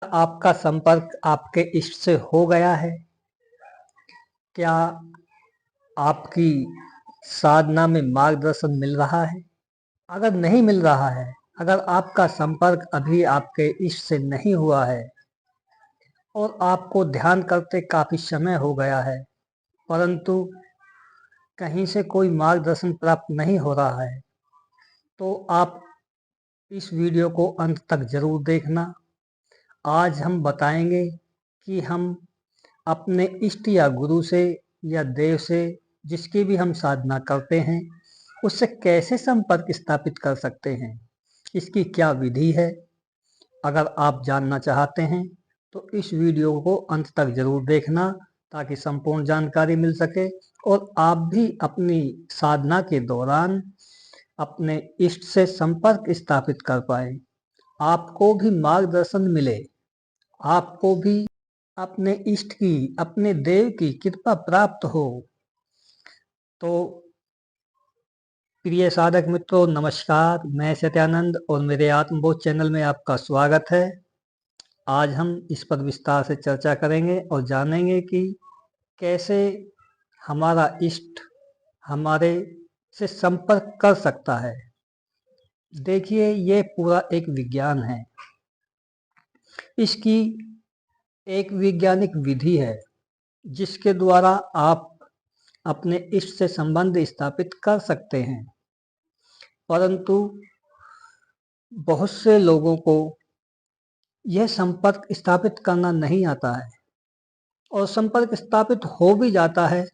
आपका संपर्क आपके इष्ट से हो गया है? क्या आपकी साधना में मार्गदर्शन मिल रहा है? अगर नहीं मिल रहा है, अगर आपका संपर्क अभी आपके इष्ट से नहीं हुआ है और आपको ध्यान करते काफी समय हो गया है, परंतु कहीं से कोई मार्गदर्शन प्राप्त नहीं हो रहा है, तो आप इस वीडियो को अंत तक जरूर देखना। आज हम बताएंगे कि हम अपने इष्ट या गुरु से या देव से, जिसकी भी हम साधना करते हैं, उससे कैसे संपर्क स्थापित कर सकते हैं। इसकी क्या विधि है? अगर आप जानना चाहते हैं तो इस वीडियो को अंत तक जरूर देखना, ताकि संपूर्ण जानकारी मिल सके और आप भी अपनी साधना के दौरान अपने इष्ट से संपर्क स्थापित कर पाए, आपको भी मार्गदर्शन मिले, आपको भी अपने इष्ट की, अपने देव की कृपा प्राप्त हो। तो प्रिय साधक मित्रों, नमस्कार। मैं सत्यानंद और मेरे आत्मबोध चैनल में आपका स्वागत है। आज हम इस पर विस्तार से चर्चा करेंगे और जानेंगे कि कैसे हमारा इष्ट हमारे से संपर्क कर सकता है। देखिए, ये पूरा एक विज्ञान है। इसकी एक वैज्ञानिक विधि है जिसके द्वारा आप अपने इष्ट से संबंध स्थापित कर सकते हैं, परंतु बहुत से लोगों को यह संपर्क स्थापित करना नहीं आता है, और संपर्क स्थापित हो भी जाता है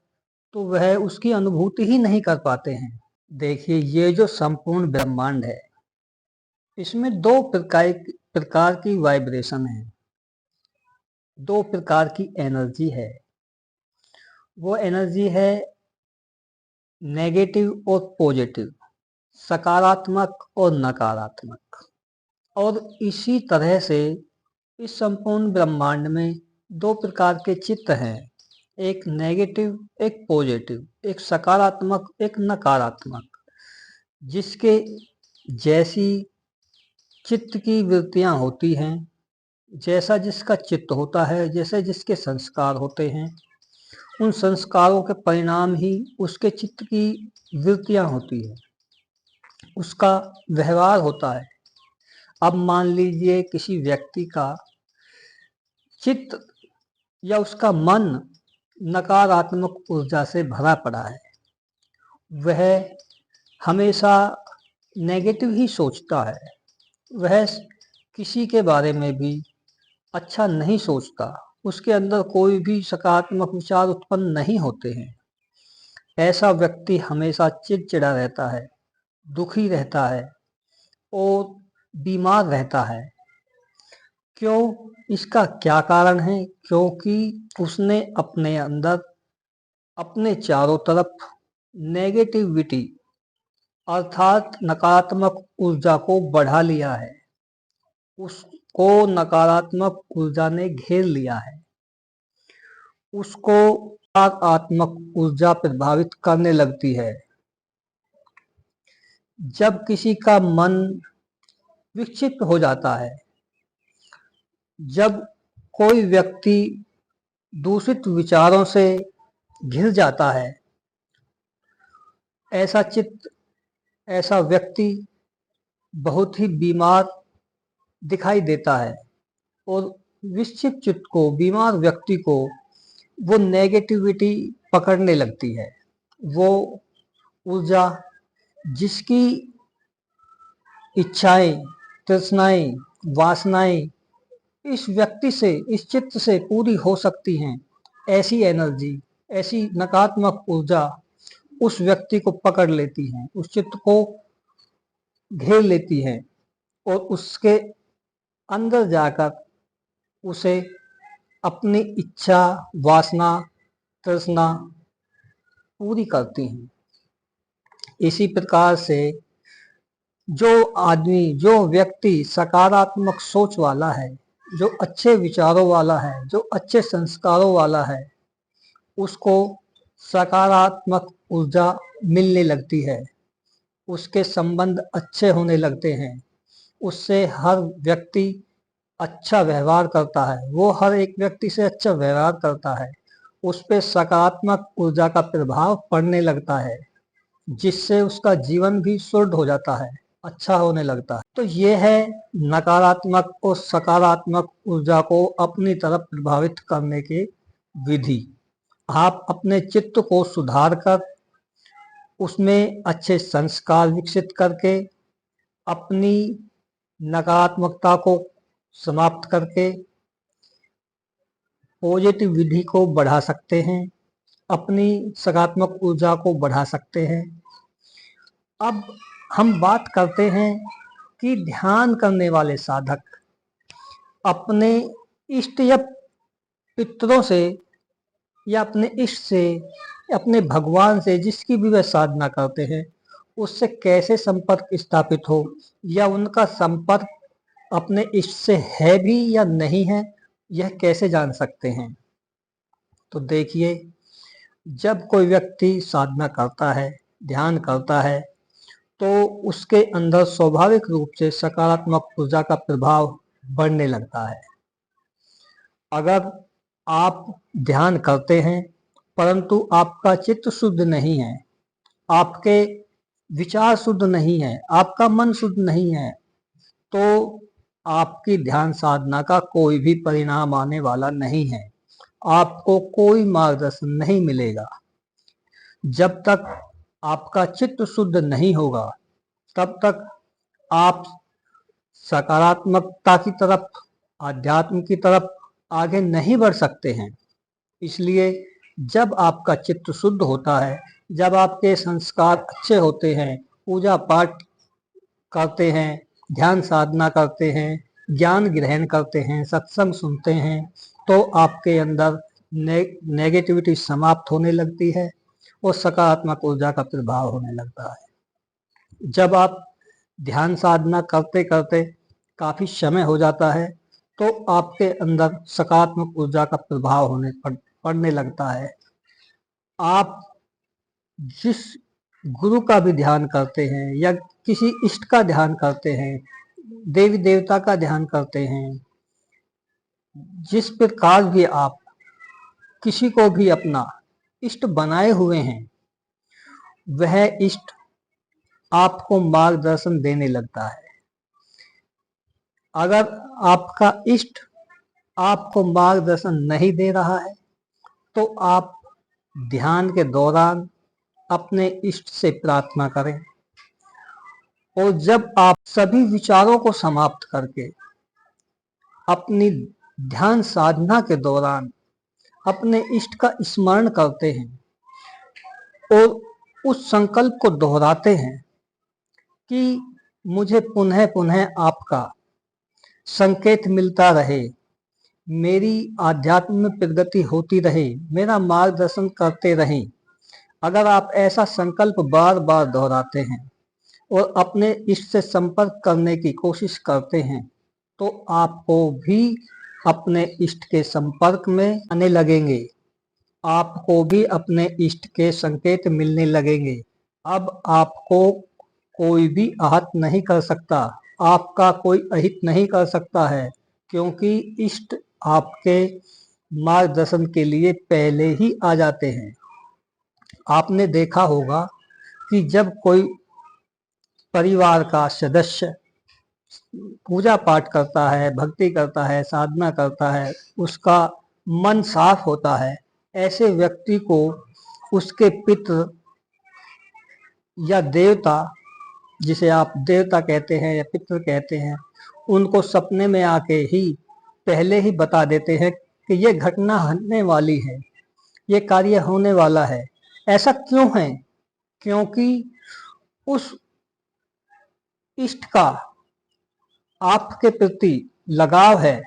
तो वह उसकी अनुभूति ही नहीं कर पाते हैं। देखिए, ये जो संपूर्ण ब्रह्मांड है, इसमें दो प्रकार की वाइब्रेशन है, दो प्रकार की एनर्जी है। वो एनर्जी है नेगेटिव और पॉजिटिव, सकारात्मक और नकारात्मक। और इसी तरह से इस संपूर्ण ब्रह्मांड में दो प्रकार के चित्त हैं, एक नेगेटिव, एक पॉजिटिव, एक सकारात्मक, एक नकारात्मक। जिसके जैसी चित्त की वृत्तियां होती हैं, जैसा जिसका चित्त होता है, जैसे जिसके संस्कार होते हैं, उन संस्कारों के परिणाम ही उसके चित्त की वृत्तियां होती है, उसका व्यवहार होता है। अब मान लीजिए किसी व्यक्ति का चित्त या उसका मन नकारात्मक ऊर्जा से भरा पड़ा है, वह हमेशा नेगेटिव ही सोचता है, वह किसी के बारे में भी अच्छा नहीं सोचता, उसके अंदर कोई भी सकारात्मक विचार उत्पन्न नहीं होते हैं। ऐसा व्यक्ति हमेशा चिड़चिड़ा रहता है, दुखी रहता है और बीमार रहता है। क्यों? इसका क्या कारण है? क्योंकि उसने अपने अंदर, अपने चारों तरफ नेगेटिविटी अर्थात नकारात्मक ऊर्जा को बढ़ा लिया है, उसको नकारात्मक ऊर्जा ने घेर लिया है, उसको नकारात्मक ऊर्जा प्रभावित करने लगती है। जब किसी का मन विक्षिप्त हो जाता है, जब कोई व्यक्ति दूषित विचारों से घिर जाता है, ऐसा चित्त, ऐसा व्यक्ति बहुत ही बीमार दिखाई देता है। और विक्षिप्त चित्त को, बीमार व्यक्ति को वो नेगेटिविटी पकड़ने लगती है। वो ऊर्जा, जिसकी इच्छाएं, तृष्णाएं, वासनाएं इस व्यक्ति से, इस चित्त से पूरी हो सकती हैं, ऐसी एनर्जी, ऐसी नकारात्मक ऊर्जा उस व्यक्ति को पकड़ लेती हैं, उस चित्त को घेर लेती हैं और उसके अंदर जाकर उसे अपनी इच्छा, वासना, तृष्णा पूरी करती हैं। इसी प्रकार से जो आदमी, जो व्यक्ति सकारात्मक सोच वाला है, जो अच्छे विचारों वाला है, जो अच्छे संस्कारों वाला है, उसको सकारात्मक ऊर्जा मिलने लगती है, उसके संबंध अच्छे होने लगते हैं, उससे हर व्यक्ति अच्छा व्यवहार करता है, वो हर एक व्यक्ति से अच्छा व्यवहार करता है, उस पे सकारात्मक ऊर्जा का प्रभाव पड़ने लगता है, जिससे उसका जीवन भी शुद्ध हो जाता है, अच्छा होने लगता है। तो ये है नकारात्मक और सकारात्मक ऊर्जा को अपनी तरफ प्रभावित करने की विधि। आप अपने चित्त को सुधार कर उसमें अच्छे संस्कार विकसित करके अपनी नकारात्मकता को समाप्त करके पॉजिटिव विधि को बढ़ा सकते हैं, अपनी सकारात्मक ऊर्जा को बढ़ा सकते हैं। अब हम बात करते हैं कि ध्यान करने वाले साधक अपने इष्ट या पितरों से या अपने इष्ट से या अपने भगवान से, जिसकी भी वह साधना करते हैं, उससे कैसे संपर्क स्थापित हो या उनका संपर्क अपने इष्ट से है भी या नहीं है, यह कैसे जान सकते हैं। तो देखिए, जब कोई व्यक्ति साधना करता है, ध्यान करता है, तो उसके अंदर स्वाभाविक रूप से सकारात्मक ऊर्जा का प्रभाव बढ़ने लगता है। अगर आप ध्यान करते हैं परंतु आपका चित्त शुद्ध नहीं है, आपके विचार शुद्ध नहीं है, आपका मन शुद्ध नहीं है, तो आपकी ध्यान साधना का कोई भी परिणाम आने वाला नहीं है, आपको कोई मार्गदर्शन नहीं मिलेगा। जब तक आपका चित्त शुद्ध नहीं होगा तब तक आप सकारात्मकता की तरफ, आध्यात्म की तरफ आगे नहीं बढ़ सकते हैं। इसलिए जब आपका चित्त शुद्ध होता है, जब आपके संस्कार अच्छे होते हैं, पूजा पाठ करते हैं, ध्यान साधना करते हैं, ज्ञान ग्रहण करते हैं, सत्संग सुनते हैं, तो आपके अंदर नेगेटिविटी समाप्त होने लगती है और सकारात्मक ऊर्जा का प्रभाव होने लगता है। जब आप ध्यान साधना करते करते काफी समय हो जाता है तो आपके अंदर सकारात्मक ऊर्जा का प्रभाव पड़ने लगता है। आप जिस गुरु का भी ध्यान करते हैं या किसी इष्ट का ध्यान करते हैं, देवी देवता का ध्यान करते हैं, जिस प्रकार भी आप किसी को भी अपना इष्ट बनाए हुए हैं, वह इष्ट आपको मार्गदर्शन देने लगता है। अगर आपका इष्ट आपको मार्गदर्शन नहीं दे रहा है तो आप ध्यान के दौरान अपने इष्ट से प्रार्थना करें, और जब आप सभी विचारों को समाप्त करके अपनी ध्यान साधना के दौरान अपने इष्ट का स्मरण करते हैं और उस संकल्प को दोहराते हैं कि मुझे पुनः पुनः आपका संकेत मिलता रहे, मेरी आध्यात्म में प्रगति होती रहे, मेरा मार्गदर्शन करते रहें। अगर आप ऐसा संकल्प बार बार दोहराते हैं और अपने इष्ट से संपर्क करने की कोशिश करते हैं तो आपको भी अपने इष्ट के संपर्क में आने लगेंगे, आपको भी अपने इष्ट के संकेत मिलने लगेंगे। अब आपको कोई भी आहत नहीं कर सकता, आपका कोई अहित नहीं कर सकता है, क्योंकि इष्ट आपके मार्गदर्शन के लिए पहले ही आ जाते हैं। आपने देखा होगा कि जब कोई परिवार का सदस्य पूजा पाठ करता है, भक्ति करता है, साधना करता है, उसका मन साफ होता है, ऐसे व्यक्ति को उसके पितृ या देवता, जिसे आप देवता कहते हैं या पितृ कहते हैं, उनको सपने में आके ही पहले ही बता देते हैं कि ये घटना होने वाली है, ये कार्य होने वाला है। ऐसा क्यों है? क्योंकि उस इष्ट का आपके प्रति लगाव है,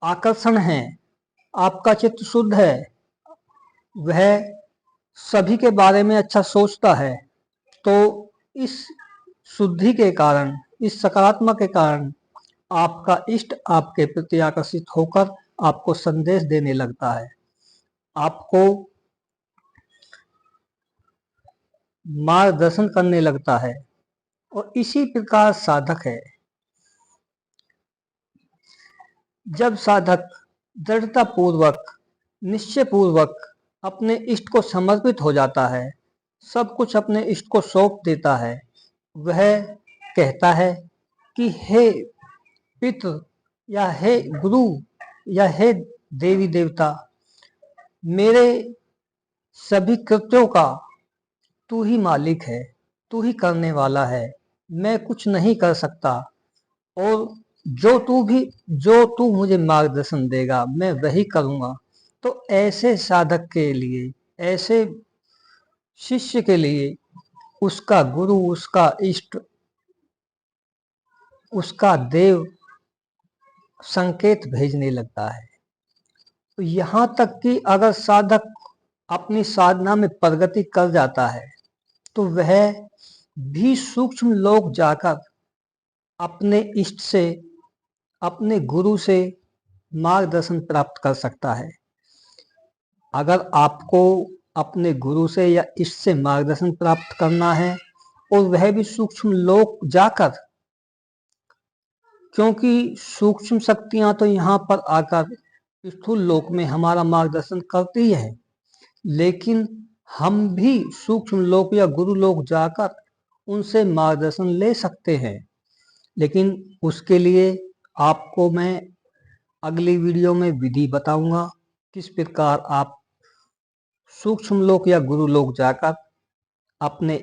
आकर्षण है, आपका चित्त शुद्ध है, वह सभी के बारे में अच्छा सोचता है, तो इस शुद्धि के कारण, इस सकारात्मक के कारण आपका इष्ट आपके प्रति आकर्षित होकर आपको संदेश देने लगता है, आपको मार्गदर्शन करने लगता है। और इसी प्रकार साधक है, जब साधक दृढ़ता पूर्वक, निश्चय पूर्वक अपने इष्ट को समर्पित हो जाता है, सब कुछ अपने इष्ट को सौंप देता है, वह कहता है कि हे पितृ या हे गुरु या हे देवी देवता, मेरे सभी कृत्यों का तू ही मालिक है, तू ही करने वाला है, मैं कुछ नहीं कर सकता, और जो तू मुझे मार्गदर्शन देगा मैं वही करूँगा। तो ऐसे साधक के लिए, ऐसे शिष्य के लिए उसका गुरु, उसका इष्ट, उसका देव संकेत भेजने लगता है। तो यहाँ तक कि अगर साधक अपनी साधना में प्रगति कर जाता है तो वह भी सूक्ष्म लोक जाकर अपने इष्ट से, अपने गुरु से मार्गदर्शन प्राप्त कर सकता है। अगर आपको अपने गुरु से या इष्ट से मार्गदर्शन प्राप्त करना है और वह भी सूक्ष्म लोक जाकर, क्योंकि सूक्ष्म शक्तियां तो यहाँ पर आकर स्थूल लोक में हमारा मार्गदर्शन करती है, लेकिन हम भी सूक्ष्म लोक या गुरु लोक जाकर उनसे मार्गदर्शन ले सकते हैं। लेकिन उसके लिए आपको मैं अगली वीडियो में विधि बताऊंगा किस प्रकार आप सूक्ष्म लोक या गुरु लोक जाकर अपने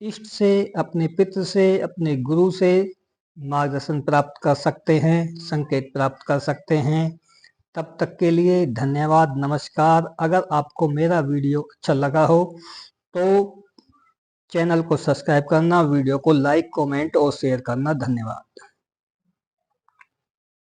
इष्ट से, अपने पितृ से, अपने गुरु से मार्गदर्शन प्राप्त कर सकते हैं, संकेत प्राप्त कर सकते हैं। तब तक के लिए धन्यवाद, नमस्कार। अगर आपको मेरा वीडियो अच्छा लगा हो तो चैनल को सब्सक्राइब करना, वीडियो को लाइक, कमेंट और शेयर करना। धन्यवाद।